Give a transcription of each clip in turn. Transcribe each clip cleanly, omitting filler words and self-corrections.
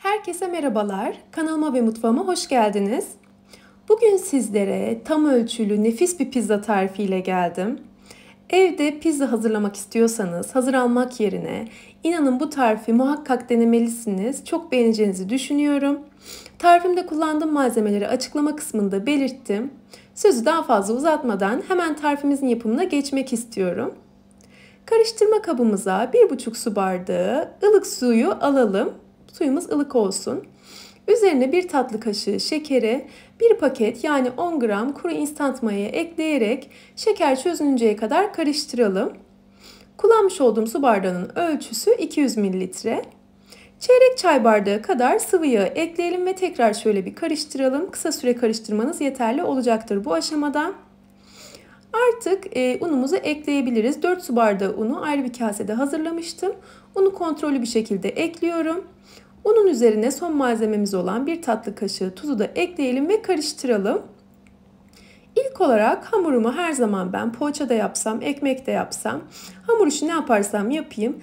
Herkese merhabalar. Kanalıma ve mutfağıma hoş geldiniz. Bugün sizlere tam ölçülü nefis bir pizza tarifiyle geldim. Evde pizza hazırlamak istiyorsanız hazır almak yerine inanın bu tarifi muhakkak denemelisiniz. Çok beğeneceğinizi düşünüyorum. Tarifimde kullandığım malzemeleri açıklama kısmında belirttim. Sözü daha fazla uzatmadan hemen tarifimizin yapımına geçmek istiyorum. Karıştırma kabımıza 1,5 su bardağı ılık suyu alalım. Suyumuz ılık olsun. Üzerine 1 tatlı kaşığı şekeri, 1 paket yani 10 gram kuru instant mayayı ekleyerek şeker çözününceye kadar karıştıralım. Kullanmış olduğum su bardağının ölçüsü 200 mililitre. Çeyrek çay bardağı kadar sıvı yağı ekleyelim ve tekrar şöyle bir karıştıralım. Kısa süre karıştırmanız yeterli olacaktır bu aşamada. Artık unumuzu ekleyebiliriz. 4 su bardağı unu ayrı bir kasede hazırlamıştım. Unu kontrollü bir şekilde ekliyorum. Unun üzerine son malzememiz olan 1 tatlı kaşığı tuzu da ekleyelim ve karıştıralım. İlk olarak hamurumu her zaman ben poğaça da yapsam, ekmek de yapsam, hamur işi ne yaparsam yapayım.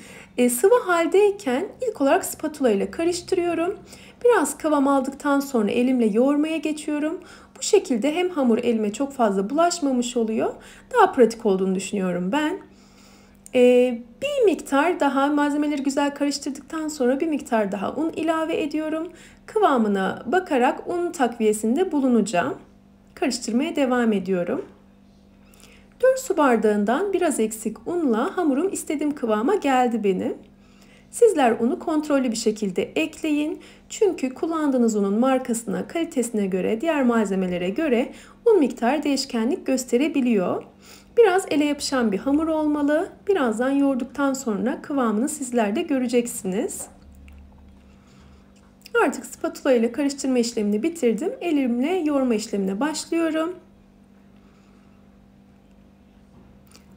Sıvı haldeyken ilk olarak spatula ile karıştırıyorum. Biraz kıvam aldıktan sonra elimle yoğurmaya geçiyorum. Bu şekilde hem hamur elime çok fazla bulaşmamış oluyor. Daha pratik olduğunu düşünüyorum ben. Bir miktar daha malzemeleri güzel karıştırdıktan sonra bir miktar daha un ilave ediyorum. Kıvamına bakarak un takviyesinde bulunacağım. Karıştırmaya devam ediyorum. 4 su bardağından biraz eksik unla hamurum istediğim kıvama geldi benim. Sizler unu kontrollü bir şekilde ekleyin. Çünkü kullandığınız unun markasına, kalitesine göre, diğer malzemelere göre un miktarı değişkenlik gösterebiliyor. Biraz ele yapışan bir hamur olmalı. Birazdan yoğurduktan sonra kıvamını sizler de göreceksiniz. Artık spatula ile karıştırma işlemini bitirdim. Elimle yoğurma işlemine başlıyorum.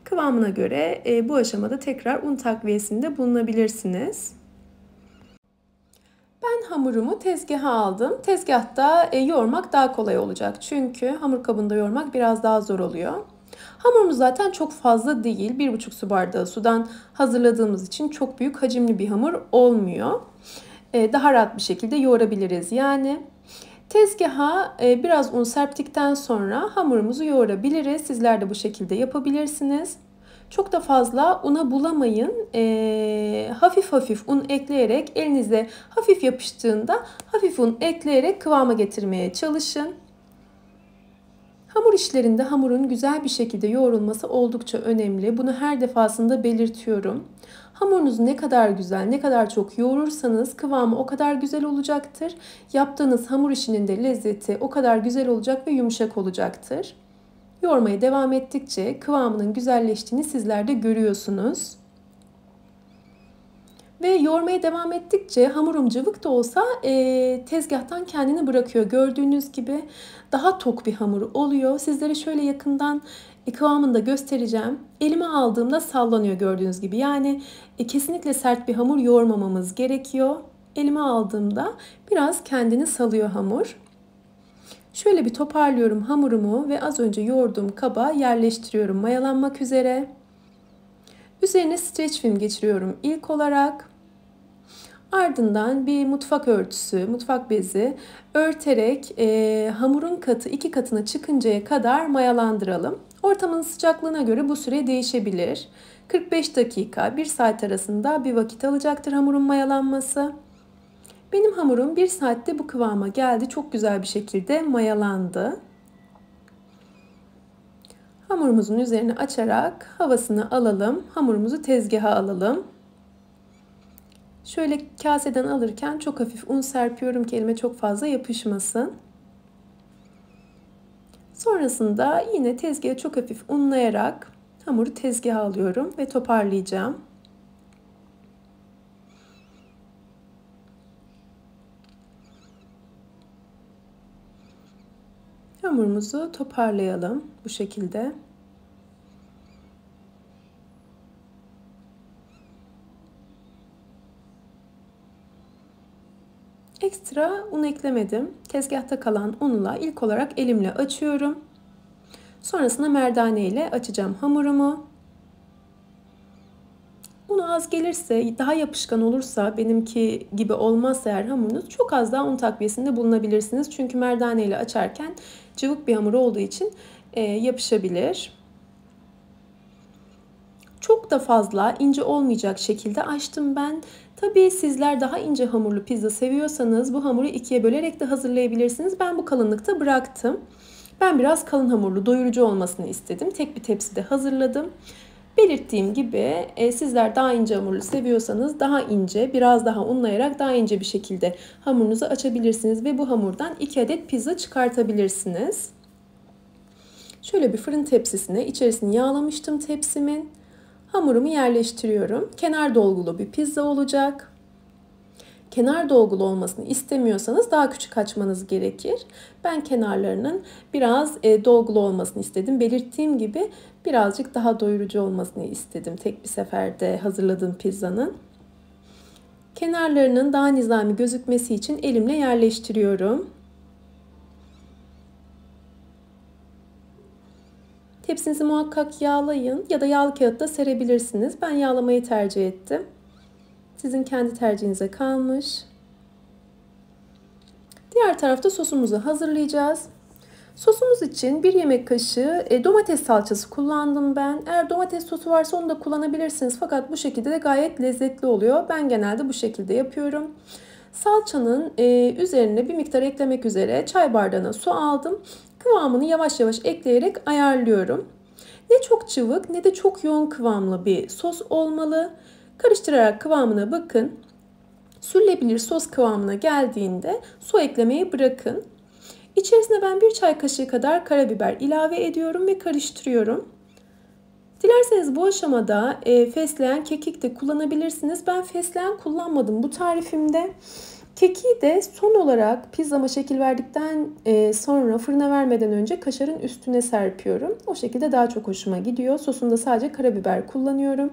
Kıvamına göre bu aşamada tekrar un takviyesinde bulunabilirsiniz. Ben hamurumu tezgaha aldım. Tezgahta yoğurmak daha kolay olacak. Çünkü hamur kabında yoğurmak biraz daha zor oluyor. Hamurumuz zaten çok fazla değil. 1,5 su bardağı sudan hazırladığımız için çok büyük hacimli bir hamur olmuyor. Daha rahat bir şekilde yoğurabiliriz yani. Tezgaha biraz un serptikten sonra hamurumuzu yoğurabiliriz. Sizler de bu şekilde yapabilirsiniz. Çok da fazla una bulamayın. Hafif hafif un ekleyerek elinize hafif yapıştığında hafif un ekleyerek kıvama getirmeye çalışın. Hamur işlerinde hamurun güzel bir şekilde yoğrulması oldukça önemli. Bunu her defasında belirtiyorum. Hamurunuzu ne kadar güzel, ne kadar çok yoğurursanız kıvamı o kadar güzel olacaktır. Yaptığınız hamur işinin de lezzeti o kadar güzel olacak ve yumuşak olacaktır. Yoğurmaya devam ettikçe kıvamının güzelleştiğini sizler de görüyorsunuz. Ve yoğurmaya devam ettikçe hamurum cıvık da olsa tezgahtan kendini bırakıyor. Gördüğünüz gibi daha tok bir hamur oluyor. Sizlere şöyle yakından kıvamını da göstereceğim. Elime aldığımda sallanıyor gördüğünüz gibi. Yani kesinlikle sert bir hamur yoğurmamamız gerekiyor. Elime aldığımda biraz kendini salıyor hamur. Şöyle bir toparlıyorum hamurumu ve az önce yoğurduğum kaba yerleştiriyorum mayalanmak üzere. Üzerine streç film geçiriyorum ilk olarak. Ardından bir mutfak örtüsü, mutfak bezi örterek hamurun katı 2 katına çıkıncaya kadar mayalandıralım. Ortamın sıcaklığına göre bu süre değişebilir. 45 dakika, 1 saat arasında bir vakit alacaktır hamurun mayalanması. Benim hamurum 1 saatte bu kıvama geldi. Çok güzel bir şekilde mayalandı. Hamurumuzun üzerine açarak havasını alalım. Hamurumuzu tezgaha alalım. Şöyle kaseden alırken çok hafif un serpiyorum ki elime çok fazla yapışmasın. Sonrasında yine tezgaha çok hafif unlayarak hamuru tezgaha alıyorum ve toparlayacağım. Hamurumuzu toparlayalım bu şekilde. Ekstra un eklemedim. Tezgahta kalan unla ilk olarak elimle açıyorum. Sonrasında merdane ile açacağım hamurumu. unu az gelirse, daha yapışkan olursa, benimki gibi olmazsa eğer hamurunuz, çok az daha un takviyesinde bulunabilirsiniz. Çünkü merdane ile açarken cıvık bir hamur olduğu için yapışabilir. Çok da fazla ince olmayacak şekilde açtım ben. Tabii sizler daha ince hamurlu pizza seviyorsanız bu hamuru ikiye bölerek de hazırlayabilirsiniz. Ben bu kalınlıkta bıraktım. Ben biraz kalın hamurlu, doyurucu olmasını istedim. Tek bir tepside hazırladım. Belirttiğim gibi sizler daha ince hamurlu seviyorsanız daha ince, biraz daha unlayarak daha ince bir şekilde hamurunuzu açabilirsiniz. Ve bu hamurdan 2 adet pizza çıkartabilirsiniz. Şöyle bir fırın tepsisine içerisini yağlamıştım tepsimin. Hamurumu yerleştiriyorum. Kenar dolgulu bir pizza olacak. Kenar dolgulu olmasını istemiyorsanız daha küçük açmanız gerekir. Ben kenarlarının biraz dolgulu olmasını istedim. Belirttiğim gibi birazcık daha doyurucu olmasını istedim tek bir seferde hazırladığım pizzanın. Kenarlarının daha nizami gözükmesi için elimle yerleştiriyorum. Tepsinizi muhakkak yağlayın ya da yağlı kağıtta serebilirsiniz. Ben yağlamayı tercih ettim. Sizin kendi tercihinize kalmış. Diğer tarafta sosumuzu hazırlayacağız. Sosumuz için 1 yemek kaşığı domates salçası kullandım ben. Eğer domates sosu varsa onu da kullanabilirsiniz. Fakat bu şekilde de gayet lezzetli oluyor. Ben genelde bu şekilde yapıyorum. Salçanın üzerine bir miktar eklemek üzere çay bardağına su aldım. Kıvamını yavaş yavaş ekleyerek ayarlıyorum. Ne çok cıvık ne de çok yoğun kıvamlı bir sos olmalı. Karıştırarak kıvamına bakın. Sürülebilir sos kıvamına geldiğinde su eklemeyi bırakın. İçerisine ben 1 çay kaşığı kadar karabiber ilave ediyorum ve karıştırıyorum. Dilerseniz bu aşamada fesleğen kekik de kullanabilirsiniz. Ben fesleğen kullanmadım bu tarifimde. Kekiği de son olarak pizzama şekil verdikten sonra fırına vermeden önce kaşarın üstüne serpiyorum. O şekilde daha çok hoşuma gidiyor. Sosunda sadece karabiber kullanıyorum.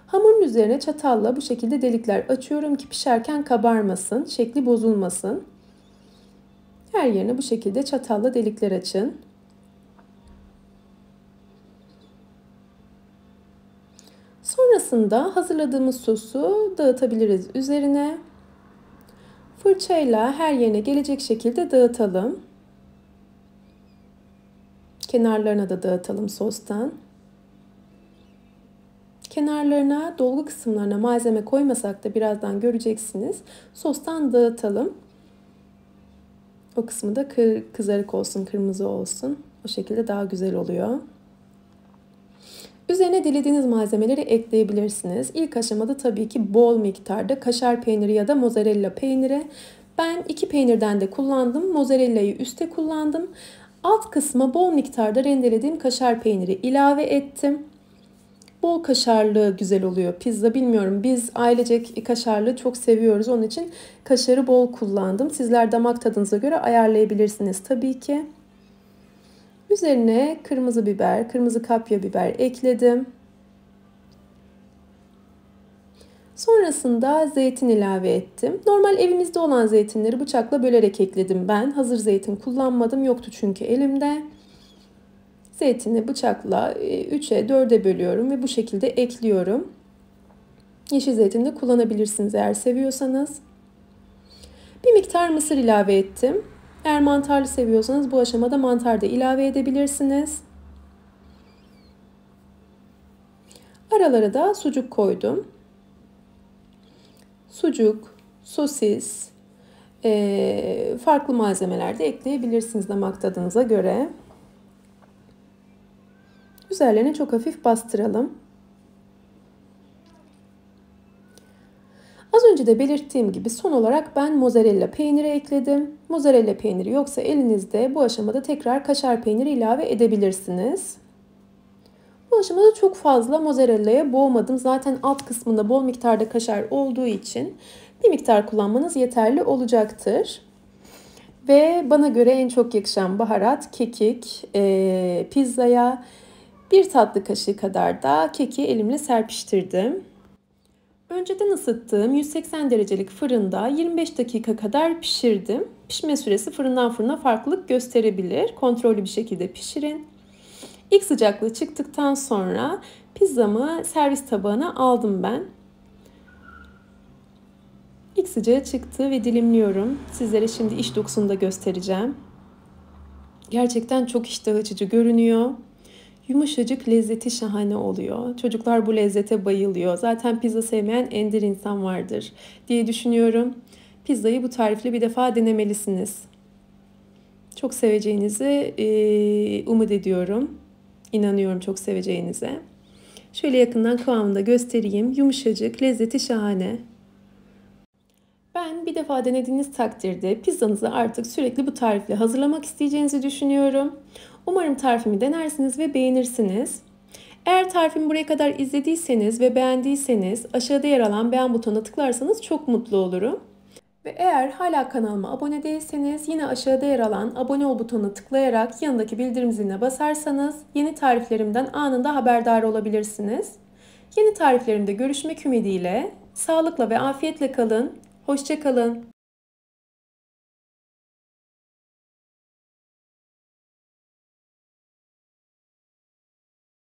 Hamurun üzerine çatalla bu şekilde delikler açıyorum ki pişerken kabarmasın, şekli bozulmasın. Her yerine bu şekilde çatalla delikler açın. Sonrasında hazırladığımız sosu dağıtabiliriz üzerine. Fırçayla her yerine gelecek şekilde dağıtalım. Kenarlarına da dağıtalım sostan. Kenarlarına, dolgu kısımlarına malzeme koymasak da birazdan göreceksiniz. Sostan dağıtalım. O kısmı da kızarık olsun, kırmızı olsun. O şekilde daha güzel oluyor. Üzerine dilediğiniz malzemeleri ekleyebilirsiniz. İlk aşamada tabii ki bol miktarda kaşar peyniri ya da mozzarella peyniri. Ben 2 peynirden de kullandım. Mozzarella'yı üste kullandım. Alt kısma bol miktarda rendelediğim kaşar peyniri ilave ettim. Bol kaşarlı güzel oluyor pizza. Bilmiyorum, biz ailecek kaşarlı çok seviyoruz. Onun için kaşarı bol kullandım. Sizler damak tadınıza göre ayarlayabilirsiniz tabii ki. Üzerine kırmızı biber, kırmızı kapya biber ekledim. Sonrasında zeytin ilave ettim. Normal evimizde olan zeytinleri bıçakla bölerek ekledim ben. Hazır zeytin kullanmadım, yoktu çünkü elimde. Zeytini bıçakla 3'e 4'e bölüyorum ve bu şekilde ekliyorum. Yeşil zeytin de kullanabilirsiniz eğer seviyorsanız. Bir miktar mısır ilave ettim. Eğer mantarlı seviyorsanız bu aşamada mantar da ilave edebilirsiniz. Aralara da sucuk koydum. Sucuk, sosis, farklı malzemeler de ekleyebilirsiniz damak tadınıza göre. Üzerlerine çok hafif bastıralım. Az önce de belirttiğim gibi son olarak ben mozzarella peyniri ekledim. Mozzarella peyniri yoksa elinizde bu aşamada tekrar kaşar peyniri ilave edebilirsiniz. Bu aşamada çok fazla mozzarella'ya boğmadım. Zaten alt kısmında bol miktarda kaşar olduğu için bir miktar kullanmanız yeterli olacaktır. Ve bana göre en çok yakışan baharat kekik. Pizzaya 1 tatlı kaşığı kadar da keki elimle serpiştirdim. Önceden ısıttığım 180 derecelik fırında 25 dakika kadar pişirdim. Pişme süresi fırından fırına farklılık gösterebilir. Kontrollü bir şekilde pişirin. İlk sıcaklığı çıktıktan sonra pizzamı servis tabağına aldım ben. İlk sıcağı çıktı ve dilimliyorum. Sizlere şimdi iç dokusunu da göstereceğim. Gerçekten çok iştah açıcı görünüyor. Yumuşacık, lezzeti şahane oluyor. Çocuklar bu lezzete bayılıyor. Zaten pizza sevmeyen ender insan vardır diye düşünüyorum. Pizzayı bu tarifle bir defa denemelisiniz. Çok seveceğinizi umut ediyorum. İnanıyorum çok seveceğinize. Şöyle yakından kıvamını da göstereyim. Yumuşacık, lezzeti şahane. Ben bir defa denediğiniz takdirde pizzanızı artık sürekli bu tarifle hazırlamak isteyeceğinizi düşünüyorum. Umarım tarifimi denersiniz ve beğenirsiniz. Eğer tarifimi buraya kadar izlediyseniz ve beğendiyseniz aşağıda yer alan beğen butonuna tıklarsanız çok mutlu olurum. Ve eğer hala kanalıma abone değilseniz yine aşağıda yer alan abone ol butonuna tıklayarak yanındaki bildirim ziline basarsanız yeni tariflerimden anında haberdar olabilirsiniz. Yeni tariflerimde görüşmek ümidiyle sağlıkla ve afiyetle kalın. Hoşça kalın.